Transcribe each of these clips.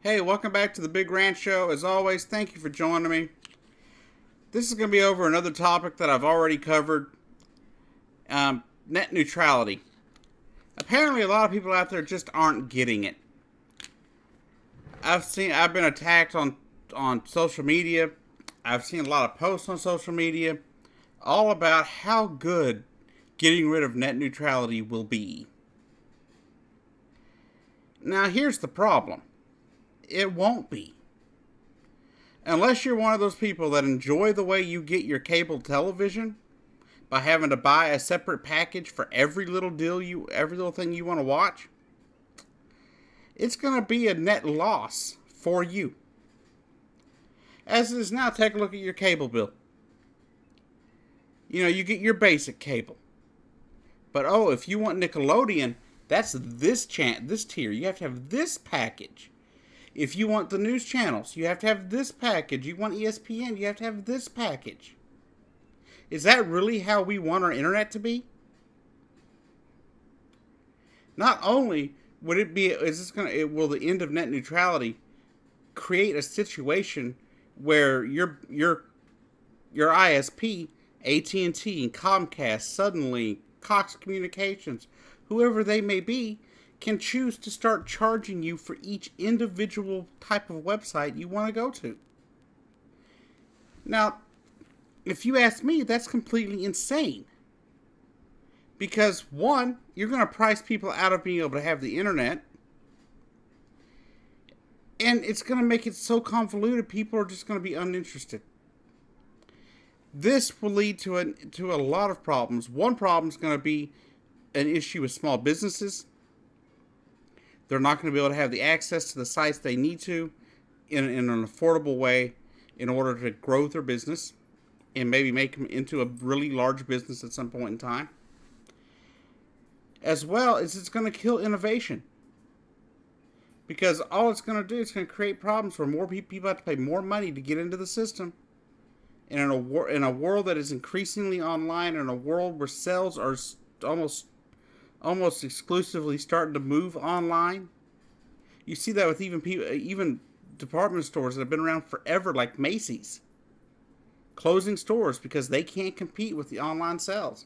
Hey, welcome back to the Big Ranch Show. As always, thank you for joining me. This is going to be over another topic that I've already covered, net neutrality. Apparently, a lot of people out there just aren't getting it. I've been attacked on social media. I've seen a lot of posts on social media, all about how good getting rid of net neutrality will be. Now, here's the problem. It won't be. Unless you're one of those people that enjoy the way you get your cable television by having to buy a separate package for every little thing you want to watch, it's going to be a net loss for you. As it is now, take a look at your cable bill. You get your basic cable. But if you want Nickelodeon, that's this tier. You have to have this package. If you want the news channels, you have to have this package. You want ESPN, you have to have this package. Is that really how we want our internet to be? Not only would it be, will the end of net neutrality create a situation where your ISP, AT&T and Comcast, suddenly Cox Communications, whoever they may be, can choose to start charging you for each individual type of website you want to go to. Now, if you ask me, that's completely insane. Because, one, you're going to price people out of being able to have the internet. And it's going to make it so convoluted, people are just going to be uninterested. This will lead to a lot of problems. One problem is going to be an issue with small businesses. They're not going to be able to have the access to the sites they need to in an affordable way in order to grow their business and maybe make them into a really large business at some point in time. As well as it's going to kill innovation. Because all it's going to do is going to create problems where more people have to pay more money to get into the system. And in a world that is increasingly online, in a world where sales are almost exclusively starting to move online. You see that with even department stores that have been around forever, like Macy's, closing stores because they can't compete with the online sales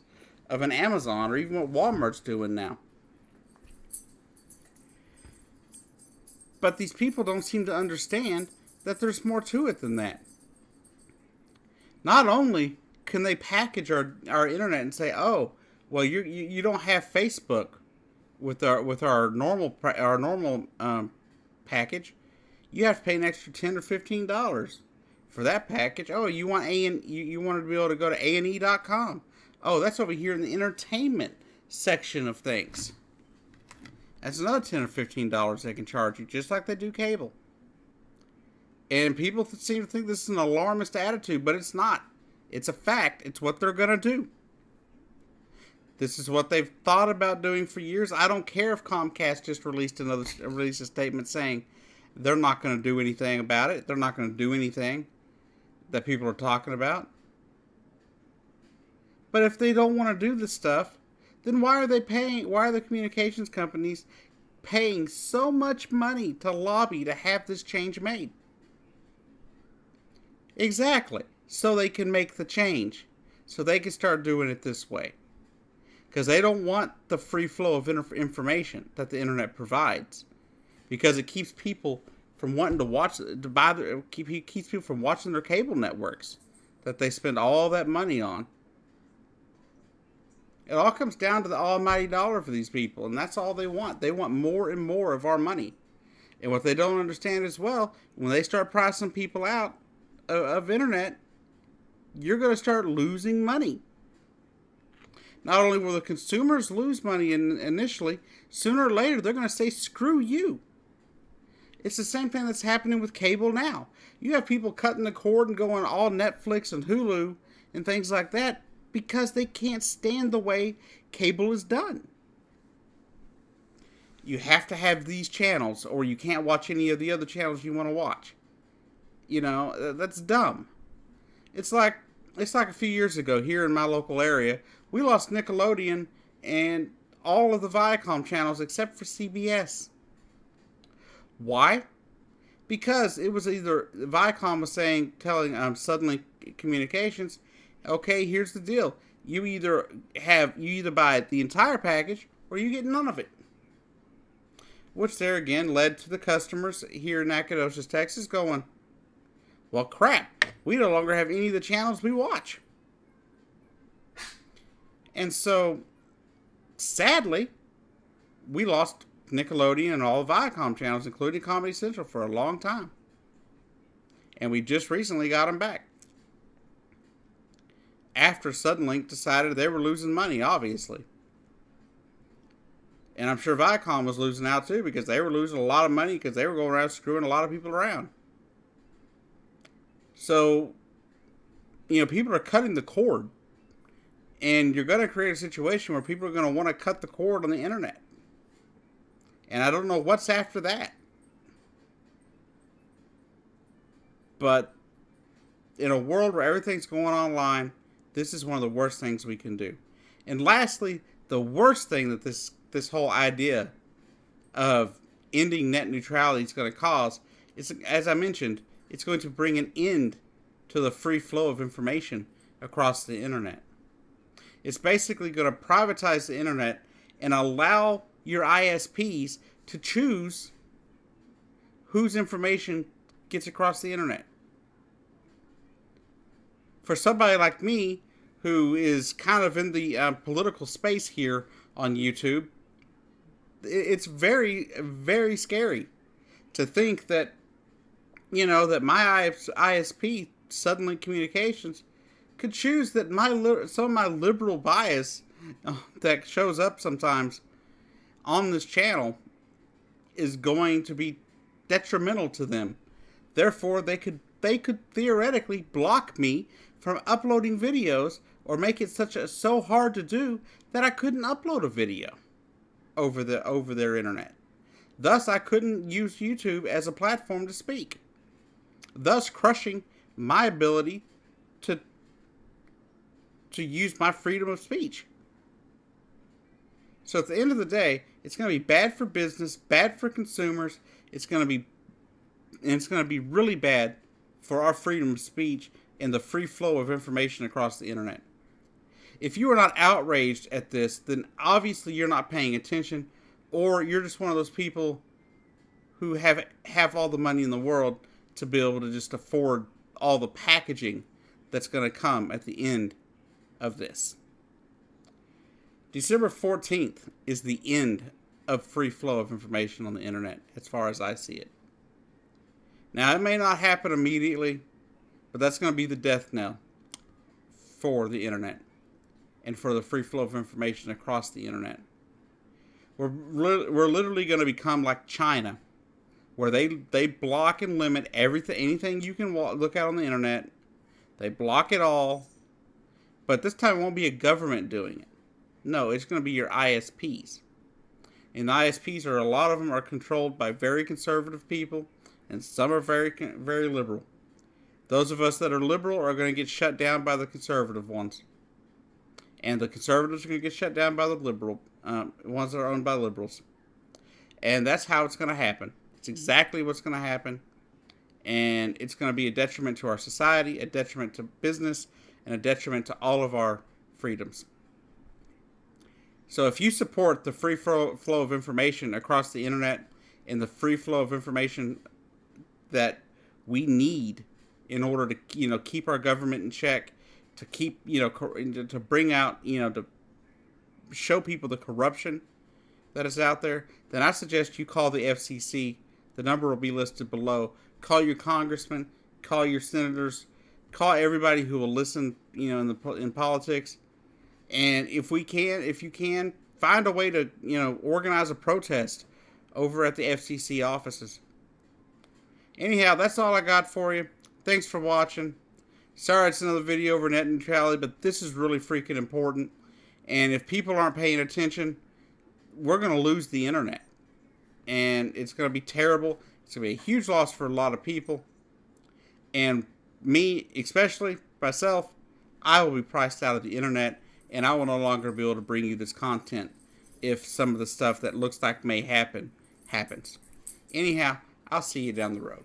of an Amazon or even what Walmart's doing now. But these people don't seem to understand that there's more to it than that. Not only can they package our internet and say, oh, well, you don't have Facebook with our normal package. You have to pay an extra $10 or $15 for that package. Oh, you want you wanted to be able to go to ANE.com. Oh, that's over here in the entertainment section of things. That's another $10 or $15 they can charge you, just like they do cable. And people seem to think this is an alarmist attitude, but it's not. It's a fact. It's what they're gonna do. This is what they've thought about doing for years. I don't care if Comcast just released a statement saying they're not going to do anything about it. They're not going to do anything that people are talking about. But if they don't want to do this stuff, then why are the communications companies paying so much money to lobby to have this change made? Exactly. So they can make the change. So they can start doing it this way. Because they don't want the free flow of information that the internet provides, because it keeps people from wanting to keeps people from watching their cable networks that they spend all that money on. It all comes down to the almighty dollar for these people, and that's all they want. They want more and more of our money. And what they don't understand as well, when they start pricing people out of internet, you're going to start losing money. Not only will the consumers lose money initially, sooner or later they're going to say, screw you. It's the same thing that's happening with cable now. You have people cutting the cord and going all Netflix and Hulu and things like that because they can't stand the way cable is done. You have to have these channels or you can't watch any of the other channels you want to watch. That's dumb. It's like a few years ago here in my local area, we lost Nickelodeon and all of the Viacom channels except for CBS. Why? because it was either Viacom was telling Suddenlink Communications, okay, here's the deal: you either buy the entire package or you get none of it. Which there again led to the customers here in Nacogdoches, Texas, going, well, crap, we no longer have any of the channels we watch. And so, sadly, we lost Nickelodeon and all Viacom channels, including Comedy Central, for a long time. And we just recently got them back. After Suddenlink decided they were losing money, obviously. And I'm sure Viacom was losing out too, because they were losing a lot of money because they were going around screwing a lot of people around. So, people are cutting the cord. And you're going to create a situation where people are going to want to cut the cord on the internet. And I don't know what's after that. But in a world where everything's going online, this is one of the worst things we can do. And lastly, the worst thing that this whole idea of ending net neutrality is going to cause is, as I mentioned, it's going to bring an end to the free flow of information across the internet. It's basically going to privatize the internet and allow your ISPs to choose whose information gets across the internet. For somebody like me, who is kind of in the political space here on YouTube, it's very, very scary to think that, that my ISP, Suddenlink Communications, could choose that some of my liberal bias that shows up sometimes on this channel is going to be detrimental to them. Therefore, they could theoretically block me from uploading videos, or make it so hard to do that I couldn't upload a video over their internet. Thus, I couldn't use YouTube as a platform to speak, thus crushing my ability to use my freedom of speech. So at the end of the day, it's going to be bad for business, bad for consumers. It's going to be really bad for our freedom of speech and the free flow of information across the internet. If you are not outraged at this, then obviously you're not paying attention, or you're just one of those people who have all the money in the world to be able to just afford all the packaging that's going to come at the end of this. December 14th is the end of free flow of information on the internet, as far as I see it. Now, it may not happen immediately, but that's going to be the death knell for the internet and for the free flow of information across the internet. We're literally going to become like China, where they block and limit anything you can look at on the internet. They block it all, but this time it won't be a government doing it. No, it's going to be your ISPs. And the ISPs a lot of them are controlled by very conservative people, and some are very, very liberal. Those of us that are liberal are going to get shut down by the conservative ones. And the conservatives are going to get shut down by the liberal ones that are owned by liberals. And that's how it's going to happen. It's exactly what's going to happen. And it's going to be a detriment to our society, a detriment to business, and a detriment to all of our freedoms. So if you support the free flow of information across the internet and the free flow of information that we need in order to, keep our government in check, to keep, to bring out, to show people the corruption that is out there, then I suggest you call the FCC. The number will be listed below. Call your congressman, call your senators, call everybody who will listen, in politics. And if you can, find a way to, organize a protest over at the FCC offices. Anyhow, that's all I got for you. Thanks for watching. Sorry it's another video over net neutrality, but this is really freaking important. And if people aren't paying attention, we're going to lose the internet. And it's going to be terrible. It's going to be a huge loss for a lot of people. And me, especially myself, I will be priced out of the internet. And I will no longer be able to bring you this content if some of the stuff that looks like may happen, happens. Anyhow, I'll see you down the road.